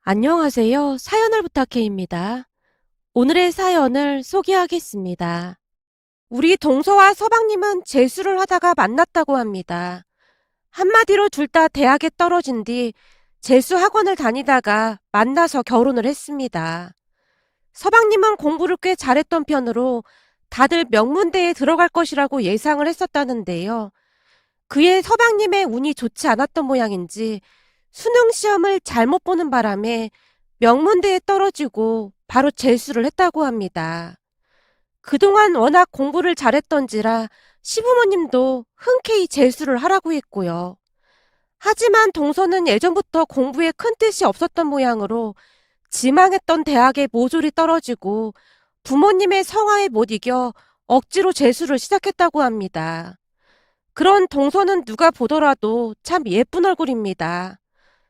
안녕하세요. 사연을 부탁해입니다. 오늘의 사연을 소개하겠습니다. 우리 동서와 서방님은 재수를 하다가 만났다고 합니다. 한마디로 둘 다 대학에 떨어진 뒤 재수 학원을 다니다가 만나서 결혼을 했습니다. 서방님은 공부를 꽤 잘했던 편으로 다들 명문대에 들어갈 것이라고 예상을 했었다는데요. 그의 서방님의 운이 좋지 않았던 모양인지 수능 시험을 잘못 보는 바람에 명문대에 떨어지고 바로 재수를 했다고 합니다. 그동안 워낙 공부를 잘했던지라 시부모님도 흔쾌히 재수를 하라고 했고요. 하지만 동서는 예전부터 공부에 큰 뜻이 없었던 모양으로 지망했던 대학에 모조리 떨어지고 부모님의 성화에 못 이겨 억지로 재수를 시작했다고 합니다. 그런 동서는 누가 보더라도 참 예쁜 얼굴입니다.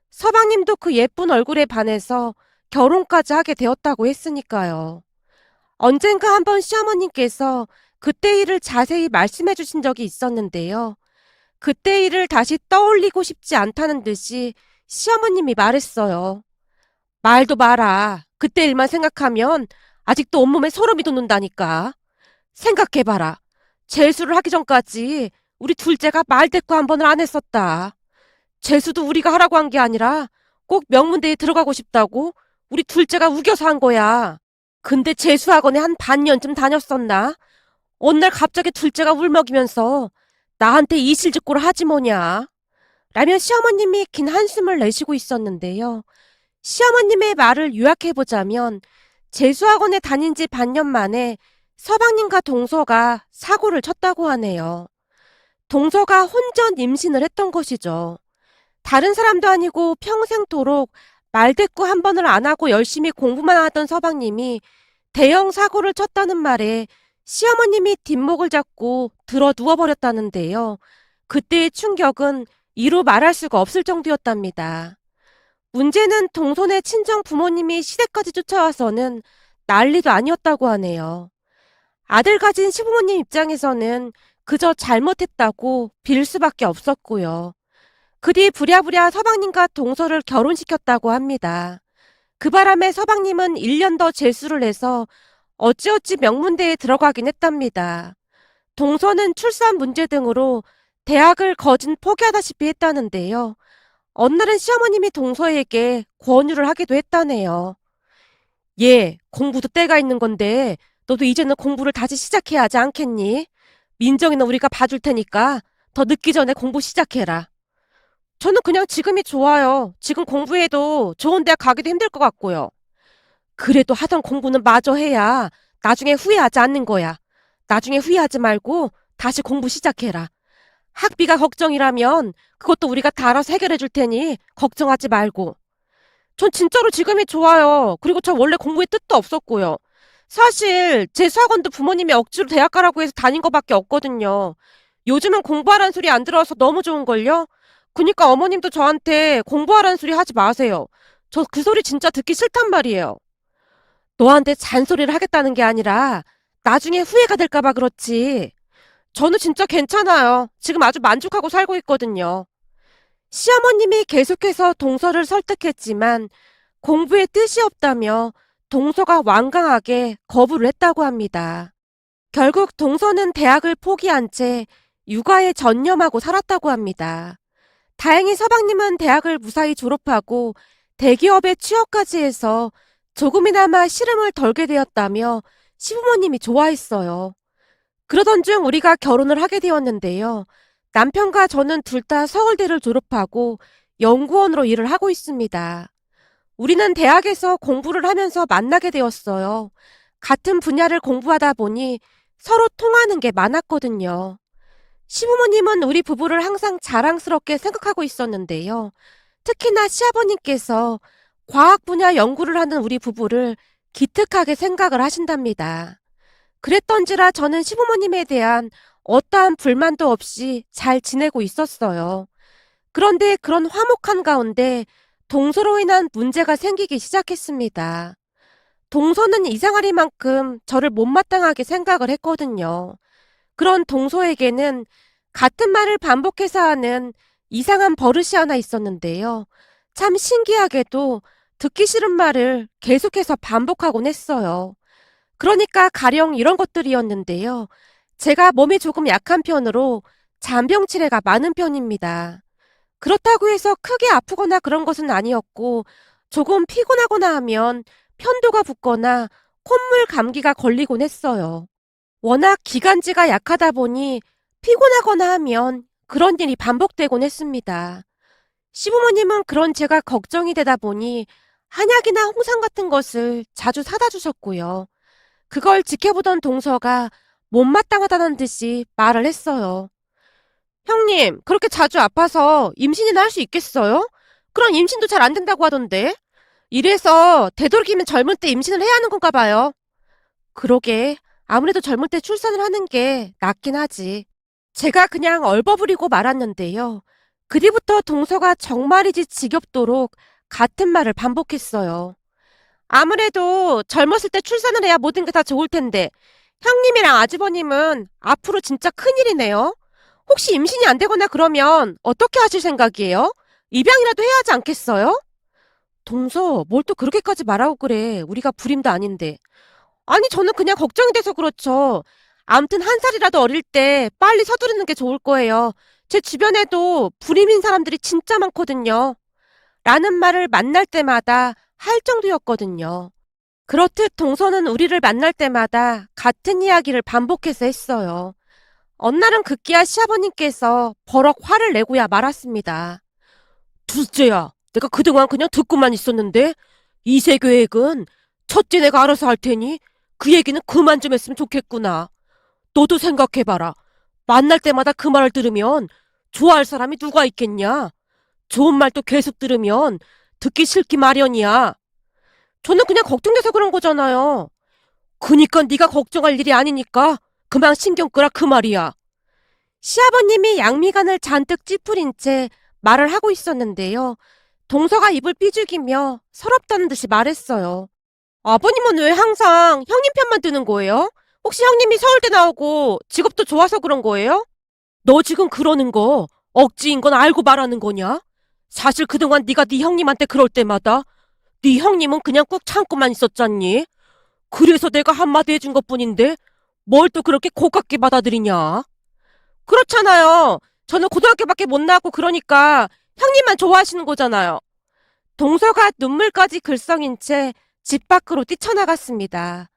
서방님도 그 예쁜 얼굴에 반해서 결혼까지 하게 되었다고 했으니까요. 언젠가 한번 시어머님께서 그때 일을 자세히 말씀해 주신 적이 있었는데요. 그때 일을 다시 떠올리고 싶지 않다는 듯이 시어머님이 말했어요. 말도 마라. 그때 일만 생각하면 아직도 온몸에 소름이 돋는다니까. 생각해봐라. 재수를 하기 전까지 우리 둘째가 말대꾸 한 번을 안 했었다. 재수도 우리가 하라고 한 게 아니라 꼭 명문대에 들어가고 싶다고 우리 둘째가 우겨서 한 거야. 근데 재수학원에 한 반년쯤 다녔었나? 어느 날 갑자기 둘째가 울먹이면서 나한테 이실직고를 하지 뭐냐. 라며 시어머님이 긴 한숨을 내쉬고 있었는데요. 시어머님의 말을 요약해보자면 재수학원에 다닌 지 반년 만에 서방님과 동서가 사고를 쳤다고 하네요. 동서가 혼전 임신을 했던 것이죠. 다른 사람도 아니고 평생토록 말대꾸 한 번을 안 하고 열심히 공부만 하던 서방님이 대형 사고를 쳤다는 말에 시어머님이 뒷목을 잡고 들어 누워버렸다는데요. 그때의 충격은 이루 말할 수가 없을 정도였답니다. 문제는 동선의 친정 부모님이 시댁까지 쫓아와서는 난리도 아니었다고 하네요. 아들 가진 시부모님 입장에서는 그저 잘못했다고 빌 수밖에 없었고요. 그 뒤 부랴부랴 서방님과 동서를 결혼시켰다고 합니다. 그 바람에 서방님은 1년 더 재수를 해서 어찌어찌 명문대에 들어가긴 했답니다. 동서는 출산 문제 등으로 대학을 거진 포기하다시피 했다는데요. 어느 날은 시어머님이 동서에게 권유를 하기도 했다네요. 얘, 공부도 때가 있는 건데 너도 이제는 공부를 다시 시작해야 하지 않겠니? 민정이는 우리가 봐줄 테니까 더 늦기 전에 공부 시작해라. 저는 그냥 지금이 좋아요. 지금 공부해도 좋은 대학 가기도 힘들 것 같고요. 그래도 하던 공부는 마저 해야 나중에 후회하지 않는 거야. 나중에 후회하지 말고 다시 공부 시작해라. 학비가 걱정이라면 그것도 우리가 다 알아서 해결해 줄 테니 걱정하지 말고. 전 진짜로 지금이 좋아요. 그리고 저 원래 공부에 뜻도 없었고요. 사실 제 수학원도 부모님이 억지로 대학 가라고 해서 다닌 거밖에 없거든요. 요즘은 공부하라는 소리 안 들어서 너무 좋은걸요? 그니까 어머님도 저한테 공부하라는 소리 하지 마세요. 저 그 소리 진짜 듣기 싫단 말이에요. 너한테 잔소리를 하겠다는 게 아니라 나중에 후회가 될까봐 그렇지. 저는 진짜 괜찮아요. 지금 아주 만족하고 살고 있거든요. 시어머님이 계속해서 동서를 설득했지만 공부에 뜻이 없다며 동서가 완강하게 거부를 했다고 합니다. 결국 동서는 대학을 포기한 채 육아에 전념하고 살았다고 합니다. 다행히 서방님은 대학을 무사히 졸업하고 대기업에 취업까지 해서 조금이나마 시름을 덜게 되었다며 시부모님이 좋아했어요. 그러던 중 우리가 결혼을 하게 되었는데요. 남편과 저는 둘 다 서울대를 졸업하고 연구원으로 일을 하고 있습니다. 우리는 대학에서 공부를 하면서 만나게 되었어요. 같은 분야를 공부하다 보니 서로 통하는 게 많았거든요. 시부모님은 우리 부부를 항상 자랑스럽게 생각하고 있었는데요. 특히나 시아버님께서 과학 분야 연구를 하는 우리 부부를 기특하게 생각을 하신답니다. 그랬던지라 저는 시부모님에 대한 어떠한 불만도 없이 잘 지내고 있었어요. 그런데 그런 화목한 가운데 동서로 인한 문제가 생기기 시작했습니다. 동서는 이상하리만큼 저를 못마땅하게 생각을 했거든요. 그런 동서에게는 같은 말을 반복해서 하는 이상한 버릇이 하나 있었는데요. 참 신기하게도 듣기 싫은 말을 계속해서 반복하곤 했어요. 그러니까 가령 이런 것들이었는데요. 제가 몸이 조금 약한 편으로 잔병치레가 많은 편입니다. 그렇다고 해서 크게 아프거나 그런 것은 아니었고, 조금 피곤하거나 하면 편도가 붓거나 콧물 감기가 걸리곤 했어요. 워낙 기관지가 약하다 보니 피곤하거나 하면 그런 일이 반복되곤 했습니다. 시부모님은 그런 제가 걱정이 되다 보니 한약이나 홍삼 같은 것을 자주 사다 주셨고요. 그걸 지켜보던 동서가 못마땅하다는 듯이 말을 했어요. 형님, 그렇게 자주 아파서 임신이나 할 수 있겠어요? 그럼 임신도 잘 안 된다고 하던데. 이래서 되도록이면 젊을 때 임신을 해야 하는 건가 봐요. 그러게, 아무래도 젊을 때 출산을 하는 게 낫긴 하지. 제가 그냥 얼버무리고 말았는데요. 그 뒤부터 동서가 정말이지 지겹도록 같은 말을 반복했어요. 아무래도 젊었을 때 출산을 해야 모든 게 다 좋을 텐데, 형님이랑 아주버님은 앞으로 진짜 큰일이네요. 혹시 임신이 안 되거나 그러면 어떻게 하실 생각이에요? 입양이라도 해야 하지 않겠어요? 동서, 뭘 또 그렇게까지 말하고 그래. 우리가 불임도 아닌데. 아니, 저는 그냥 걱정이 돼서 그렇죠. 암튼 한 살이라도 어릴 때 빨리 서두르는 게 좋을 거예요. 제 주변에도 불임인 사람들이 진짜 많거든요. 라는 말을 만날 때마다 할 정도였거든요. 그렇듯 동서는 우리를 만날 때마다 같은 이야기를 반복해서 했어요. 어느 날은 급기야 시아버님께서 버럭 화를 내고야 말았습니다. 둘째야, 내가 그동안 그냥 듣고만 있었는데 이세 계획은 첫째 내가 알아서 할 테니 그 얘기는 그만 좀 했으면 좋겠구나. 너도 생각해봐라. 만날 때마다 그 말을 들으면 좋아할 사람이 누가 있겠냐? 좋은 말도 계속 들으면 듣기 싫기 마련이야. 저는 그냥 걱정돼서 그런 거잖아요. 그니까 네가 걱정할 일이 아니니까 그만 신경 끄라 그 말이야. 시아버님이 양미간을 잔뜩 찌푸린 채 말을 하고 있었는데요. 동서가 입을 삐죽이며 서럽다는 듯이 말했어요. 아버님은 왜 항상 형님 편만 드는 거예요? 혹시 형님이 서울대 나오고 직업도 좋아서 그런 거예요? 너 지금 그러는 거 억지인 건 알고 말하는 거냐? 사실 그동안 네가 네 형님한테 그럴 때마다 네 형님은 그냥 꾹 참고만 있었잖니? 그래서 내가 한마디 해준 것뿐인데 뭘 또 그렇게 고깝게 받아들이냐? 그렇잖아요. 저는 고등학교밖에 못 나왔고 그러니까 형님만 좋아하시는 거잖아요. 동서가 눈물까지 글썽인 채 집 밖으로 뛰쳐나갔습니다.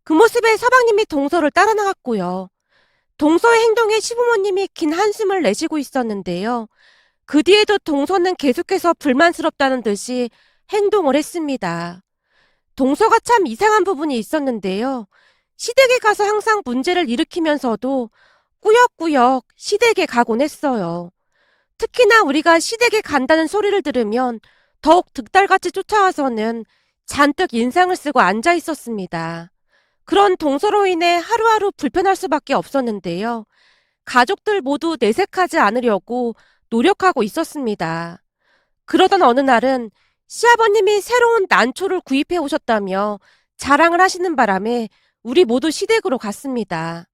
그 모습에 서방님이 동서를 따라 나갔고요. 동서의 행동에 시부모님이 긴 한숨을 내쉬고 있었는데요. 그 뒤에도 동서는 계속해서 불만스럽다는 듯이 행동을 했습니다. 동서가 참 이상한 부분이 있었는데요. 시댁에 가서 항상 문제를 일으키면서도 꾸역꾸역 시댁에 가곤 했어요. 특히나 우리가 시댁에 간다는 소리를 들으면 더욱 득달같이 쫓아와서는 잔뜩 인상을 쓰고 앉아 있었습니다. 그런 동서로 인해 하루하루 불편할 수밖에 없었는데요. 가족들 모두 내색하지 않으려고 노력하고 있었습니다. 그러던 어느 날은 시아버님이 새로운 난초를 구입해 오셨다며 자랑을 하시는 바람에 우리 모두 시댁으로 갔습니다.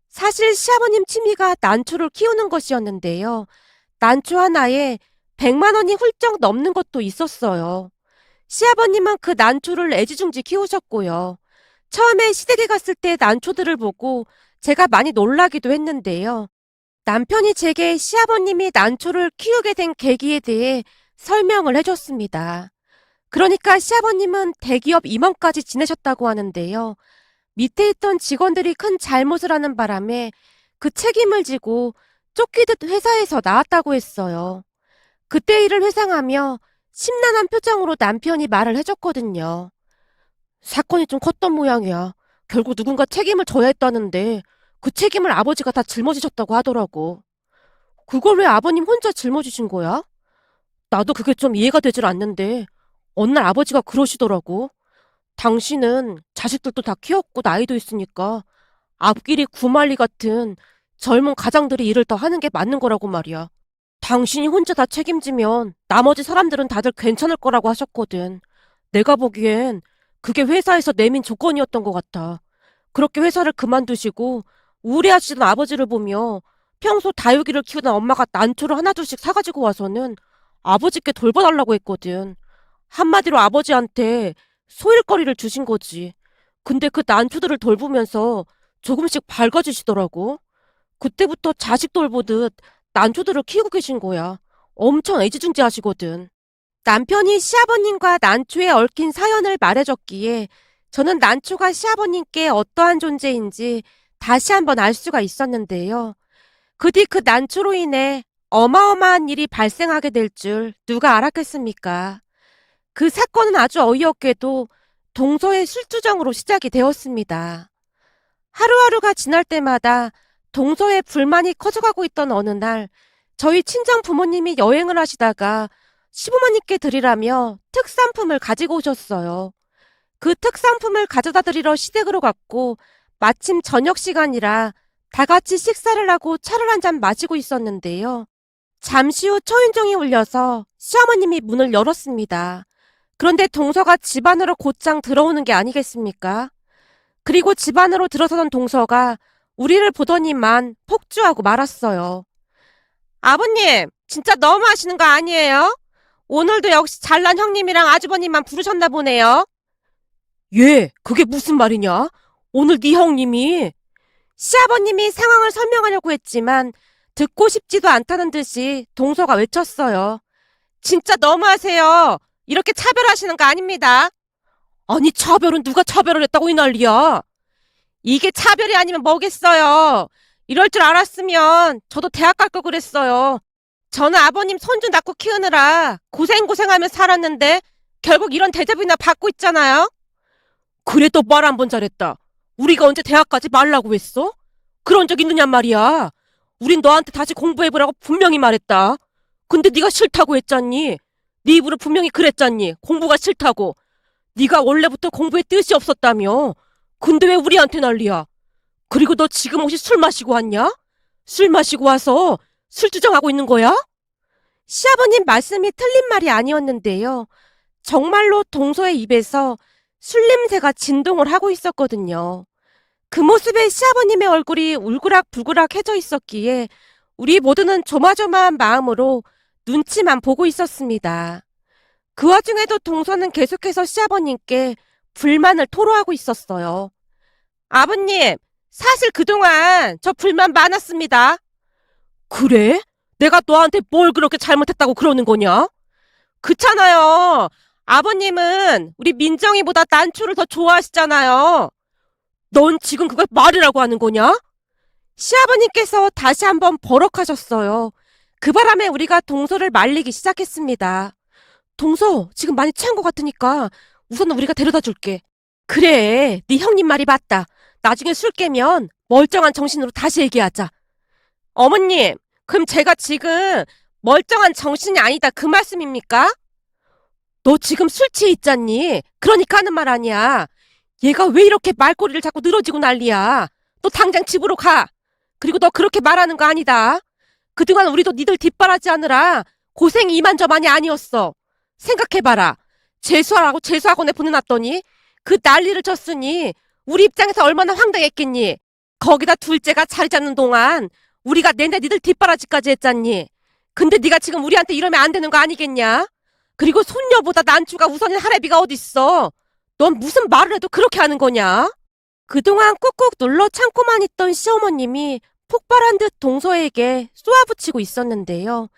사실 시아버님 취미가 난초를 키우는 것이었는데요. 난초 하나에 100만 원이 훌쩍 넘는 것도 있었어요. 시아버님은 그 난초를 애지중지 키우셨고요. 처음에 시댁에 갔을 때 난초들을 보고 제가 많이 놀라기도 했는데요. 남편이 제게 시아버님이 난초를 키우게 된 계기에 대해 설명을 해줬습니다. 그러니까 시아버님은 대기업 임원까지 지내셨다고 하는데요. 밑에 있던 직원들이 큰 잘못을 하는 바람에 그 책임을 지고 쫓기듯 회사에서 나왔다고 했어요. 그때 일을 회상하며 심란한 표정으로 남편이 말을 해줬거든요. 사건이 좀 컸던 모양이야. 결국 누군가 책임을 져야 했다는데 그 책임을 아버지가 다 짊어지셨다고 하더라고. 그걸 왜 아버님 혼자 짊어지신 거야? 나도 그게 좀 이해가 되질 않는데 어느 날 아버지가 그러시더라고. 당신은 자식들도 다 키웠고 나이도 있으니까 앞길이 구말리 같은 젊은 가장들이 일을 더 하는 게 맞는 거라고 말이야. 당신이 혼자 다 책임지면 나머지 사람들은 다들 괜찮을 거라고 하셨거든. 내가 보기엔 그게 회사에서 내민 조건이었던 것 같아. 그렇게 회사를 그만두시고 우울해하시던 아버지를 보며 평소 다육이를 키우던 엄마가 난초를 하나둘씩 사가지고 와서는 아버지께 돌봐달라고 했거든. 한마디로 아버지한테 소일거리를 주신 거지. 근데 그 난초들을 돌보면서 조금씩 밝아지시더라고. 그때부터 자식 돌보듯 난초들을 키우고 계신 거야. 엄청 애지중지하시거든. 남편이 시아버님과 난초에 얽힌 사연을 말해줬기에 저는 난초가 시아버님께 어떠한 존재인지 다시 한번 알 수가 있었는데요. 그 뒤 그 난초로 인해 어마어마한 일이 발생하게 될 줄 누가 알았겠습니까? 그 사건은 아주 어이없게도 동서의 술주정으로 시작이 되었습니다. 하루하루가 지날 때마다 동서의 불만이 커져가고 있던 어느 날 저희 친정 부모님이 여행을 하시다가 시부모님께 드리라며 특산품을 가지고 오셨어요. 그 특산품을 가져다 드리러 시댁으로 갔고 마침 저녁 시간이라 다 같이 식사를 하고 차를 한 잔 마시고 있었는데요. 잠시 후 초인종이 울려서 시어머님이 문을 열었습니다. 그런데 동서가 집 안으로 곧장 들어오는 게 아니겠습니까? 그리고 집 안으로 들어서던 동서가 우리를 보더니만 폭주하고 말았어요. 아버님, 진짜 너무하시는 거 아니에요? 오늘도 역시 잘난 형님이랑 아주버님만 부르셨나 보네요. 예, 그게 무슨 말이냐? 오늘 네 형님이. 시아버님이 상황을 설명하려고 했지만 듣고 싶지도 않다는 듯이 동서가 외쳤어요. 진짜 너무하세요. 이렇게 차별하시는 거 아닙니다. 아니, 차별은 누가 차별을 했다고 이 난리야? 이게 차별이 아니면 뭐겠어요. 이럴 줄 알았으면 저도 대학 갈 거 그랬어요. 저는 아버님 손주 낳고 키우느라 고생고생하며 살았는데 결국 이런 대접이나 받고 있잖아요. 그래도 말 한 번 잘했다. 우리가 언제 대학 가지 말라고 했어? 그런 적 있느냔 말이야. 우린 너한테 다시 공부해보라고 분명히 말했다. 근데 네가 싫다고 했잖니. 네 입으로 분명히 그랬잖니. 공부가 싫다고. 네가 원래부터 공부에 뜻이 없었다며. 근데 왜 우리한테 난리야? 그리고 너 지금 혹시 술 마시고 왔냐? 술 마시고 와서 술주정하고 있는 거야? 시아버님 말씀이 틀린 말이 아니었는데요. 정말로 동서의 입에서 술 냄새가 진동을 하고 있었거든요. 그 모습에 시아버님의 얼굴이 울그락불그락해져 있었기에 우리 모두는 조마조마한 마음으로 눈치만 보고 있었습니다. 그 와중에도 동서는 계속해서 시아버님께 불만을 토로하고 있었어요. 아버님, 사실 그동안 저 불만 많았습니다. 그래? 내가 너한테 뭘 그렇게 잘못했다고 그러는 거냐? 그렇잖아요. 아버님은 우리 민정이보다 난초를 더 좋아하시잖아요. 넌 지금 그걸 말이라고 하는 거냐? 시아버님께서 다시 한번 버럭하셨어요. 그 바람에 우리가 동서를 말리기 시작했습니다. 동서, 지금 많이 취한 것 같으니까 우선은 우리가 데려다 줄게. 그래, 네 형님 말이 맞다. 나중에 술 깨면 멀쩡한 정신으로 다시 얘기하자. 어머님, 그럼 제가 지금 멀쩡한 정신이 아니다 그 말씀입니까? 너 지금 술 취해 있잖니? 그러니까 하는 말 아니야. 얘가 왜 이렇게 말꼬리를 자꾸 늘어지고 난리야. 너 당장 집으로 가. 그리고 너 그렇게 말하는 거 아니다. 그동안 우리도 니들 뒷바라지하느라 고생이 이만저만이 아니었어. 생각해봐라. 재수하라고 재수학원에 보내놨더니 그 난리를 쳤으니 우리 입장에서 얼마나 황당했겠니. 거기다 둘째가 자리 잡는 동안 우리가 내내 니들 뒷바라지까지 했잖니. 근데 네가 지금 우리한테 이러면 안 되는 거 아니겠냐? 그리고 손녀보다 난초가 우선인 할애비가 어딨어. 넌 무슨 말을 해도 그렇게 하는 거냐? 그동안 꾹꾹 눌러 참고만 있던 시어머님이 폭발한 듯 동서에게 쏘아붙이고 있었는데요.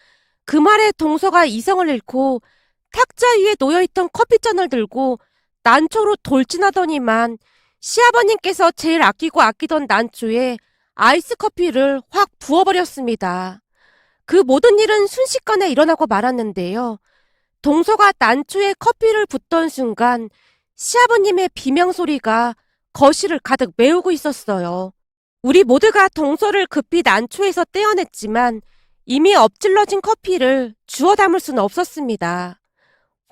그 말에 동서가 이성을 잃고 탁자 위에 놓여있던 커피잔을 들고 난초로 돌진하더니만 시아버님께서 제일 아끼고 아끼던 난초에 아이스 커피를 확 부어버렸습니다. 그 모든 일은 순식간에 일어나고 말았는데요. 동서가 난초에 커피를 붓던 순간 시아버님의 비명소리가 거실을 가득 메우고 있었어요. 우리 모두가 동서를 급히 난초에서 떼어냈지만 이미 엎질러진 커피를 주워 담을 수는 없었습니다.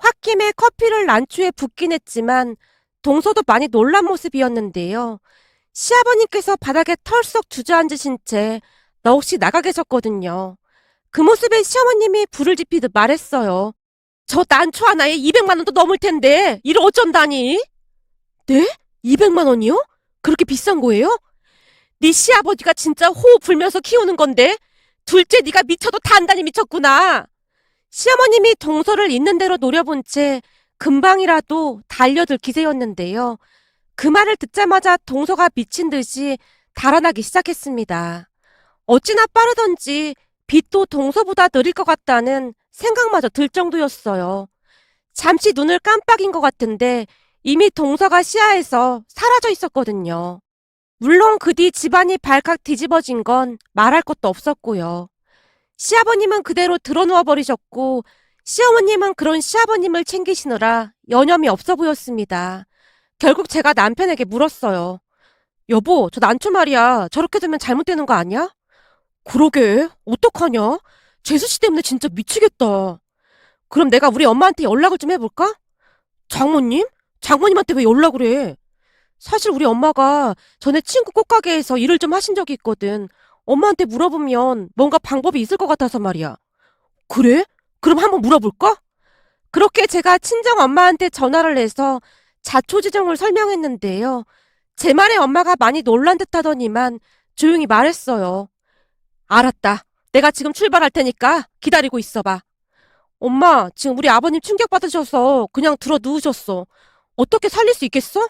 홧김에 커피를 난초에 붓긴 했지만 동서도 많이 놀란 모습이었는데요. 시아버님께서 바닥에 털썩 주저앉으신 채 넋이 나가 계셨거든요. 그 모습에 시어머님이 불을 지피듯 말했어요. 저 난초 하나에 200만 원도 넘을 텐데 이를 어쩐다니? 네? 200만 원이요? 그렇게 비싼 거예요? 네 시아버지가 진짜 호흡 불면서 키우는 건데 둘째 네가 미쳐도 단단히 미쳤구나. 시어머님이 동서를 있는 대로 노려본 채 금방이라도 달려들 기세였는데요. 그 말을 듣자마자 동서가 미친 듯이 달아나기 시작했습니다. 어찌나 빠르던지 빛도 동서보다 느릴 것 같다는 생각마저 들 정도였어요. 잠시 눈을 깜빡인 것 같은데 이미 동서가 시야에서 사라져 있었거든요. 물론 그 뒤 집안이 발칵 뒤집어진 건 말할 것도 없었고요. 시아버님은 그대로 드러누워 버리셨고 시어머님은 그런 시아버님을 챙기시느라 여념이 없어 보였습니다. 결국 제가 남편에게 물었어요. 여보, 저 난초 말이야. 저렇게 되면 잘못되는 거 아니야? 그러게, 어떡하냐? 재수씨 때문에 진짜 미치겠다. 그럼 내가 우리 엄마한테 연락을 좀 해볼까? 장모님? 장모님한테 왜 연락을 해? 사실 우리 엄마가 전에 친구 꽃가게에서 일을 좀 하신 적이 있거든. 엄마한테 물어보면 뭔가 방법이 있을 것 같아서 말이야. 그래? 그럼 한번 물어볼까? 그렇게 제가 친정 엄마한테 전화를 해서 자초지종을 설명했는데요. 제 말에 엄마가 많이 놀란 듯 하더니만 조용히 말했어요. 알았다. 내가 지금 출발할 테니까 기다리고 있어봐. 엄마, 지금 우리 아버님 충격받으셔서 그냥 들어 누우셨어. 어떻게 살릴 수 있겠어?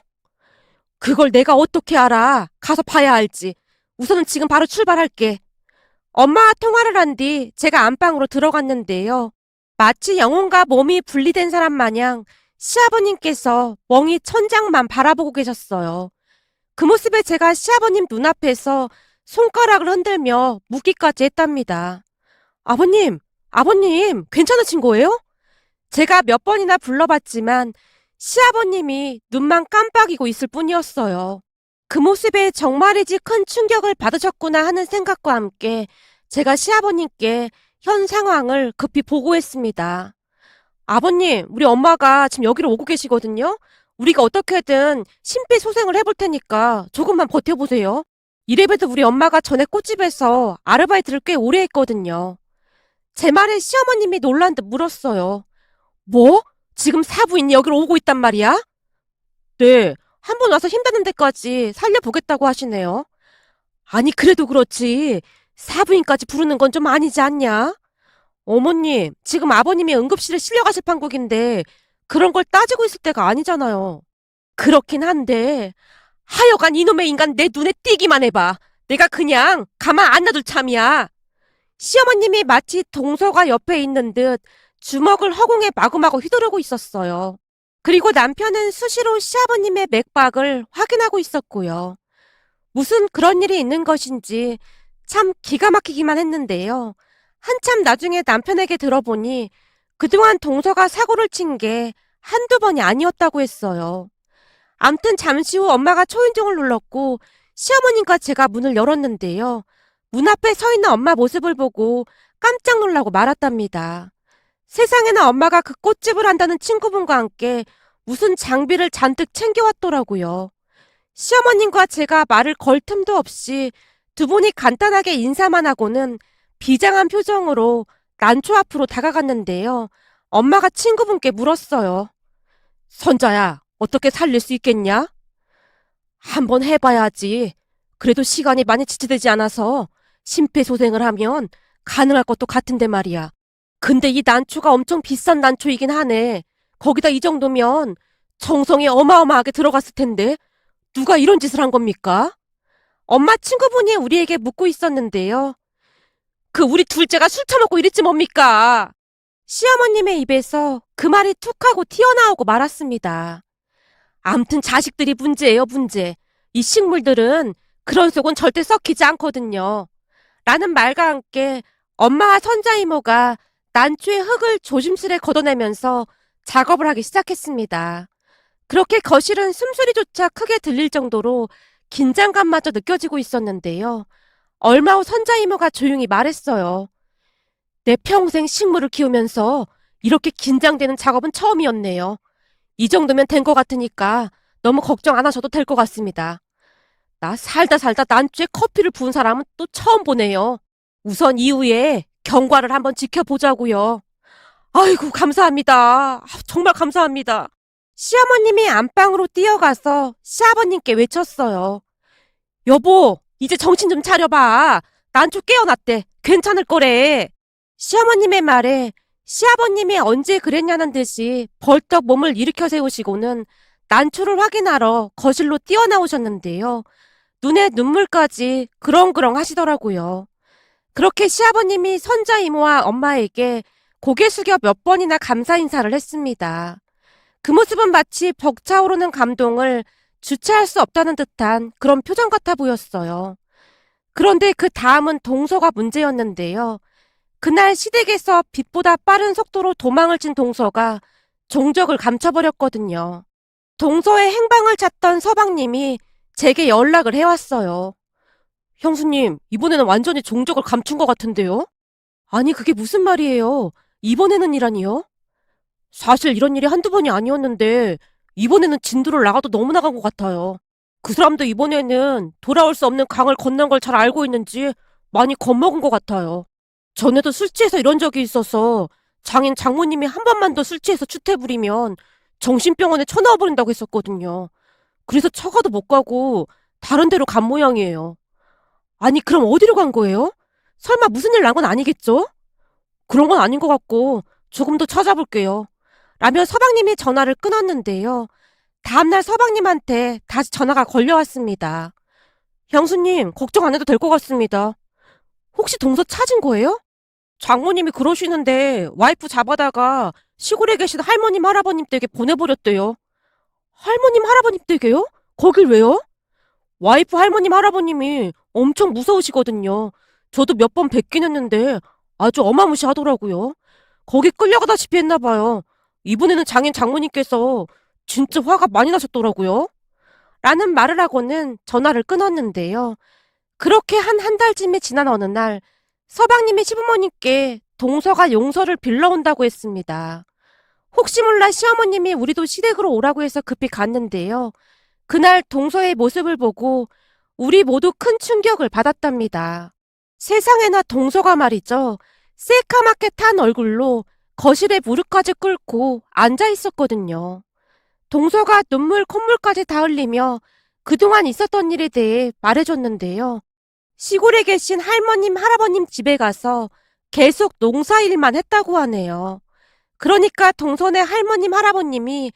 그걸 내가 어떻게 알아? 가서 봐야 알지. 우선은 지금 바로 출발할게. 엄마와 통화를 한 뒤 제가 안방으로 들어갔는데요. 마치 영혼과 몸이 분리된 사람 마냥 시아버님께서 멍이 천장만 바라보고 계셨어요. 그 모습에 제가 시아버님 눈앞에서 손가락을 흔들며 묻기까지 했답니다. 아버님, 아버님, 괜찮으신 거예요? 제가 몇 번이나 불러봤지만 시아버님이 눈만 깜빡이고 있을 뿐이었어요. 그 모습에 정말이지 큰 충격을 받으셨구나 하는 생각과 함께 제가 시아버님께 현 상황을 급히 보고했습니다. 아버님, 우리 엄마가 지금 여기로 오고 계시거든요? 우리가 어떻게든 심폐소생을 해볼 테니까 조금만 버텨보세요. 이래봬도 우리 엄마가 전에 꽃집에서 아르바이트를 꽤 오래 했거든요. 제 말에 시어머님이 놀란 듯 물었어요. 뭐? 지금 사부인이 여기로 오고 있단 말이야? 네, 한 번 와서 힘드는 데까지 살려보겠다고 하시네요. 아니, 그래도 그렇지. 사부인까지 부르는 건 좀 아니지 않냐? 어머님, 지금 아버님이 응급실에 실려가실 판국인데 그런 걸 따지고 있을 때가 아니잖아요. 그렇긴 한데 하여간 이놈의 인간 내 눈에 띄기만 해봐. 내가 그냥 가만 안 놔둘 참이야. 시어머님이 마치 동서가 옆에 있는 듯 주먹을 허공에 마구마구 휘두르고 있었어요. 그리고 남편은 수시로 시아버님의 맥박을 확인하고 있었고요. 무슨 그런 일이 있는 것인지 참 기가 막히기만 했는데요. 한참 나중에 남편에게 들어보니 그동안 동서가 사고를 친 게 한두 번이 아니었다고 했어요. 암튼 잠시 후 엄마가 초인종을 눌렀고 시어머님과 제가 문을 열었는데요. 문 앞에 서 있는 엄마 모습을 보고 깜짝 놀라고 말았답니다. 세상에나 엄마가 그 꽃집을 한다는 친구분과 함께 무슨 장비를 잔뜩 챙겨왔더라고요. 시어머님과 제가 말을 걸 틈도 없이 두 분이 간단하게 인사만 하고는 비장한 표정으로 난초 앞으로 다가갔는데요. 엄마가 친구분께 물었어요. 선자야, 어떻게 살릴 수 있겠냐? 한번 해봐야지. 그래도 시간이 많이 지체되지 않아서 심폐소생을 하면 가능할 것도 같은데 말이야. 근데 이 난초가 엄청 비싼 난초이긴 하네. 거기다 이 정도면 정성이 어마어마하게 들어갔을 텐데 누가 이런 짓을 한 겁니까? 엄마 친구분이 우리에게 묻고 있었는데요. 그 우리 둘째가 술 처먹고 이랬지 뭡니까? 시어머님의 입에서 그 말이 툭 하고 튀어나오고 말았습니다. 암튼 자식들이 문제예요, 문제. 이 식물들은 그런 속은 절대 썩히지 않거든요. 라는 말과 함께 엄마와 선자 이모가 난초의 흙을 조심스레 걷어내면서 작업을 하기 시작했습니다. 그렇게 거실은 숨소리조차 크게 들릴 정도로 긴장감마저 느껴지고 있었는데요. 얼마 후 선자 이모가 조용히 말했어요. 내 평생 식물을 키우면서 이렇게 긴장되는 작업은 처음이었네요. 이 정도면 된 것 같으니까 너무 걱정 안 하셔도 될 것 같습니다. 나 살다 난초에 커피를 부은 사람은 또 처음 보네요. 우선 이후에 경과를 한번 지켜보자고요. 아이고, 감사합니다. 정말 감사합니다. 시어머님이 안방으로 뛰어가서 시아버님께 외쳤어요. 여보, 이제 정신 좀 차려봐. 난초 깨어났대. 괜찮을 거래. 시어머님의 말에 시아버님이 언제 그랬냐는 듯이 벌떡 몸을 일으켜 세우시고는 난초를 확인하러 거실로 뛰어나오셨는데요. 눈에 눈물까지 그렁그렁 하시더라고요. 그렇게 시아버님이 선자 이모와 엄마에게 고개 숙여 몇 번이나 감사 인사를 했습니다. 그 모습은 마치 벅차오르는 감동을 주체할 수 없다는 듯한 그런 표정 같아 보였어요. 그런데 그 다음은 동서가 문제였는데요. 그날 시댁에서 빛보다 빠른 속도로 도망을 친 동서가 종적을 감춰버렸거든요. 동서의 행방을 찾던 서방님이 제게 연락을 해왔어요. 형수님, 이번에는 완전히 종적을 감춘 것 같은데요? 아니, 그게 무슨 말이에요? 이번에는 이라니요? 사실 이런 일이 한두 번이 아니었는데 이번에는 진도를 나가도 너무 나간 것 같아요. 그 사람도 이번에는 돌아올 수 없는 강을 건넌 걸 잘 알고 있는지 많이 겁먹은 것 같아요. 전에도 술 취해서 이런 적이 있어서 장인 장모님이 한 번만 더 술 취해서 추태 부리면 정신병원에 쳐넣어 버린다고 했었거든요. 그래서 처가도 못 가고 다른 데로 간 모양이에요. 아니, 그럼 어디로 간 거예요? 설마 무슨 일 난 건 아니겠죠? 그런 건 아닌 것 같고 조금 더 찾아볼게요. 라며 서방님이 전화를 끊었는데요. 다음날 서방님한테 다시 전화가 걸려왔습니다. 형수님, 걱정 안 해도 될 것 같습니다. 혹시 동서 찾은 거예요? 장모님이 그러시는데 와이프 잡아다가 시골에 계신 할머님 할아버님 댁에 보내버렸대요. 할머님 할아버님 댁에요? 거길 왜요? 와이프 할머님 할아버님이 엄청 무서우시거든요. 저도 몇 번 뵙긴 했는데 아주 어마무시하더라고요. 거기 끌려가다시피 했나 봐요. 이번에는 장인 장모님께서 진짜 화가 많이 나셨더라고요. 라는 말을 하고는 전화를 끊었는데요. 그렇게 한 달쯤이 지난 어느 날 서방님이 시부모님께 동서가 용서를 빌러온다고 했습니다. 혹시 몰라 시어머님이 우리도 시댁으로 오라고 해서 급히 갔는데요. 그날 동서의 모습을 보고 우리 모두 큰 충격을 받았답니다. 세상에나 동서가 말이죠. 새까맣게 탄 얼굴로 거실에 무릎까지 꿇고 앉아 있었거든요. 동서가 눈물 콧물까지 다 흘리며 그동안 있었던 일에 대해 말해줬는데요. 시골에 계신 할머님, 할아버님 집에 가서 계속 농사일만 했다고 하네요. 그러니까 동선의 할머님, 할아버님이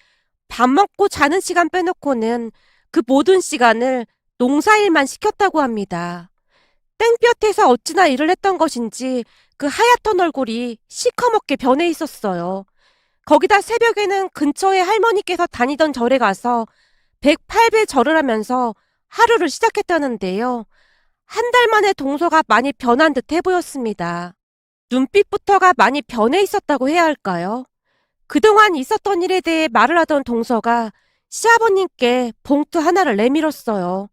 밥 먹고 자는 시간 빼놓고는 그 모든 시간을 농사일만 시켰다고 합니다. 땡볕에서 어찌나 일을 했던 것인지 그 하얗던 얼굴이 시커멓게 변해 있었어요. 거기다 새벽에는 근처에 할머니께서 다니던 절에 가서 108배 절을 하면서 하루를 시작했다는데요. 한 달 만에 동서가 많이 변한 듯해 보였습니다. 눈빛부터가 많이 변해 있었다고 해야 할까요? 그동안 있었던 일에 대해 말을 하던 동서가 시아버님께 봉투 하나를 내밀었어요.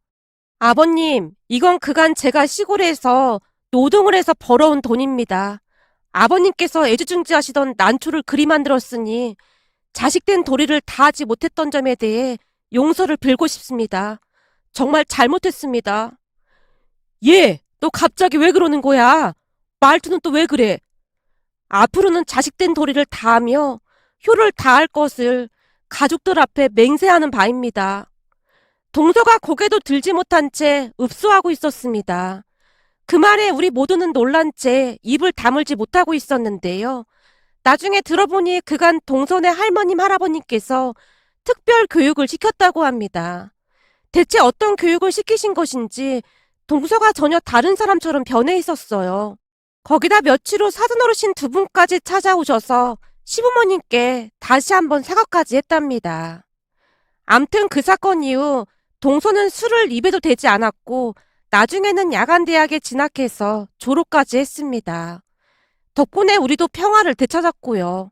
아버님, 이건 그간 제가 시골에서 노동을 해서 벌어온 돈입니다. 아버님께서 애지중지하시던 난초를 그리 만들었으니 자식된 도리를 다하지 못했던 점에 대해 용서를 빌고 싶습니다. 정말 잘못했습니다. 얘, 너 갑자기 왜 그러는 거야? 말투는 또 왜 그래? 앞으로는 자식된 도리를 다하며 효를 다할 것을 가족들 앞에 맹세하는 바입니다. 동서가 고개도 들지 못한 채 읍소하고 있었습니다. 그 말에 우리 모두는 놀란 채 입을 다물지 못하고 있었는데요. 나중에 들어보니 그간 동선의 할머님 할아버님께서 특별 교육을 시켰다고 합니다. 대체 어떤 교육을 시키신 것인지 동서가 전혀 다른 사람처럼 변해 있었어요. 거기다 며칠 후 사돈 어르신 두 분까지 찾아오셔서 시부모님께 다시 한번 사과까지 했답니다. 암튼 그 사건 이후 동서는 술을 입에도 대지 않았고 나중에는 야간대학에 진학해서 졸업까지 했습니다. 덕분에 우리도 평화를 되찾았고요.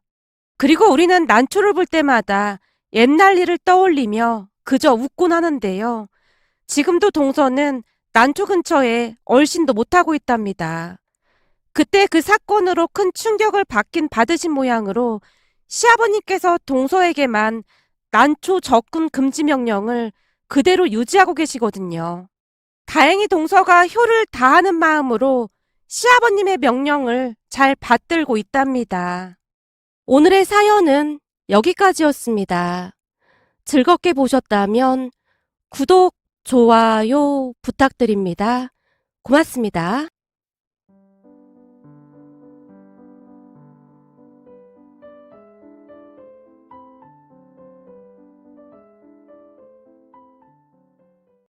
그리고 우리는 난초를 볼 때마다 옛날 일을 떠올리며 그저 웃곤 하는데요. 지금도 동서는 난초 근처에 얼씬도 못하고 있답니다. 그때 그 사건으로 큰 충격을 받으신 모양으로 시아버님께서 동서에게만 난초 접근 금지 명령을 그대로 유지하고 계시거든요. 다행히 동서가 효를 다하는 마음으로 시아버님의 명령을 잘 받들고 있답니다. 오늘의 사연은 여기까지였습니다. 즐겁게 보셨다면 구독, 좋아요 부탁드립니다. 고맙습니다.